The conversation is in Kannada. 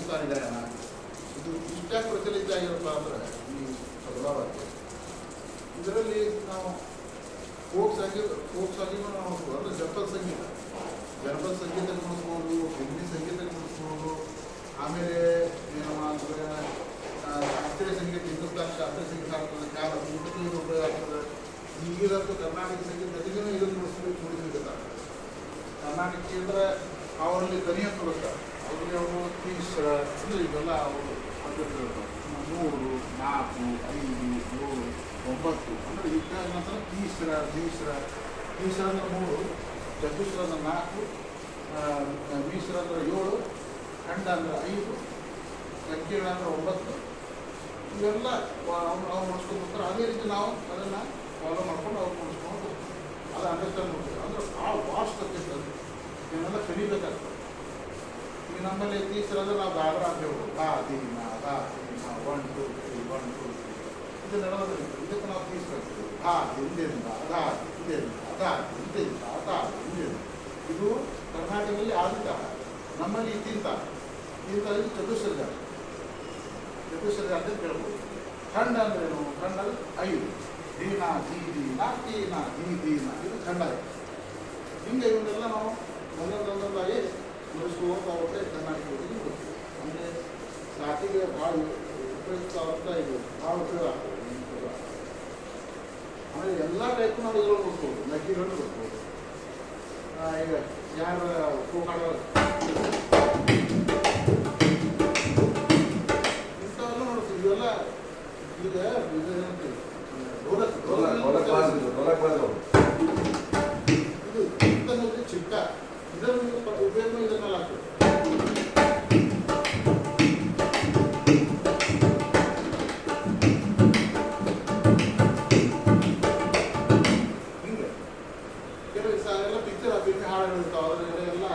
ಹಿಂದೂಸ್ತಾನಿ ಗಾಯನ ಇದು ಇಷ್ಟ್ಯಾಕೆ ಪ್ರಚಲಿತ ಆಗಿರಪ್ಪ ಅಂದರೆ ಈ ಬದಲಾವಣೆ ಇದರಲ್ಲಿ ನಾವು ಫೋಕ್ ಸಂಗೀತ ನಾವು ಅಂದರೆ ಜನಪದ ಸಂಗೀತ ಗಣಿಸ್ಬೋದು, ಹಿಂದಿ ಸಂಗೀತ ಗಣಿಸ್ಬೋದು, ಆಮೇಲೆ ಏನಂದರೆ ಶಾಸ್ತ್ರೀಯ ಸಂಗೀತ, ಹಿಂದೂಸ್ತಾನಿ ಶಾಸ್ತ್ರೀಯ ಸಂಗೀತ ಆಗ್ತದೆ, ಕಾಲ ಊಟಕ್ಕೆ ಇದು ಉಪಯೋಗ ಆಗ್ತದೆ. ಈಗಂತೂ ಕರ್ನಾಟಕ ಸಂಗೀತ ಜೊತೆಗೇ ಇದನ್ನು ನುಡಿಸ್ಲಿಕ್ಕೆ ಕರ್ನಾಟಕ ಅಂದರೆ ಅವರಲ್ಲಿ ದನಿ ಅಂತ ಕೊಡುತ್ತಾರೆ. ಅವರಿಗೆ ಅವರು ತೀಸ್ರ ಅಂದರೆ ಇವೆಲ್ಲ ಅವರು ಪದ್ಧತಿ 3, 4, 5, 7, 9 ಅಂದರೆ ಈಗ ನಂತರ ತೀಸ್ರ ಅಂದ್ರೆ 3, ಚತುಸ್ರ ಅಂದ್ರೆ 4, ಮೀಸ್ರ ಅಂದ್ರೆ 7, ಖಂಡ ಅಂದ್ರೆ 5, ಸಂಕೀರ್ಣ ಅಂದ್ರೆ 9. ಇವೆಲ್ಲ ಅವ್ರು ಮಾಡಿಸ್ಕೊಂಡು ಹೋಗ್ತಾರೆ. ಅದೇ ರೀತಿ ನಾವು ಅದನ್ನು ಫಾಲೋ ಮಾಡ್ಕೊಂಡು ಅವ್ರು ಮಾಡಿಸ್ಕೊಂಡು ಅದು ಅಂಡರ್ಸ್ಟ್ಯಾಂಡ್ ಮಾಡ್ತೀವಿ. ಅಂದರೆ ಭಾಳ ವಾಸ್ಟ್ ಆಗ್ತೈತೆ, ಇವನ್ನೆಲ್ಲ ಕಲಿಬೇಕಾಗ್ತದೆ. ಈಗ ನಮ್ಮಲ್ಲಿ ತೀಸ್ರ ಅಂದರೆ ನಾವು ದಾದ್ರ ಅಂತ ಹೇಳ್ಬೋದು, ದಾ ದೀನ 1 2 3 1 2 3 ಇದು ನಡೆಯೋದಿಲ್ಲ. ಇದಕ್ಕೆ ನಾವು ತೀಸ್ಕೊಳ್ತೀವಿ. ಹಿಂದೆಯಿಂದ ಹಿಂದೆಯಿಂದ ಇದು ಕರ್ನಾಟಕದಲ್ಲಿ ಆದಿತ, ನಮ್ಮಲ್ಲಿ ತಿಂತ ಇದು ಚತುಸ್ಸರ್ಗ ಅಂತ ಕೇಳ್ಬೋದು. ಖಂಡ ಅಂದ್ರೇನು? ಖಂಡ 5, ದೀನ ಇದು ಖಂಡ. ಹಿಂಗೆ ಇವನ್ನೆಲ್ಲ ನಾವು ಒಂದೊಂದಾಗಿ ನುಡಿಸ್ಕೋತಾ ಹೋಗ್ತಾ ಕರ್ನಾಟಕದಲ್ಲಿ ಬರ್ತೀವಿ. ಅಂದರೆ ಸಾಟಿಗೆ ಭಾಳ ಉಪಯುಕ್ತ ಆಗ್ತಾ ಇದು ಭಾಳ ಉಪಯೋಗ ಆಗ್ತದೆ. ಆಮೇಲೆ ಎಲ್ಲ ಟೈಪ್ ನಾವು ಇದ್ರಲ್ಲಿ ನೋಡ್ಬೋದು, ನಗ್ಗಿಗಳು ನೋಡ್ಬೋದು. ಈಗ ಯಾರು ಕೋಕಾಡೋ ಇಂಥವೆಲ್ಲ ನೋಡ್ತೀವಿ. ಇವೆಲ್ಲ ಈಗ ಇದು ಇಂಥದ್ದು ಚಿಕ್ಕ ಇದರ ಉಪಯೋಗ ಇದನ್ನೆಲ್ಲ ಆಗ್ತದೆ. ಹಿಂಗೆ ಕೆಲವು ಎಲ್ಲ ಪಿಕ್ಚರ್ ಹಾಡಿರ್ತಾವೆ, ಅದರಲ್ಲಿ ಎಲ್ಲ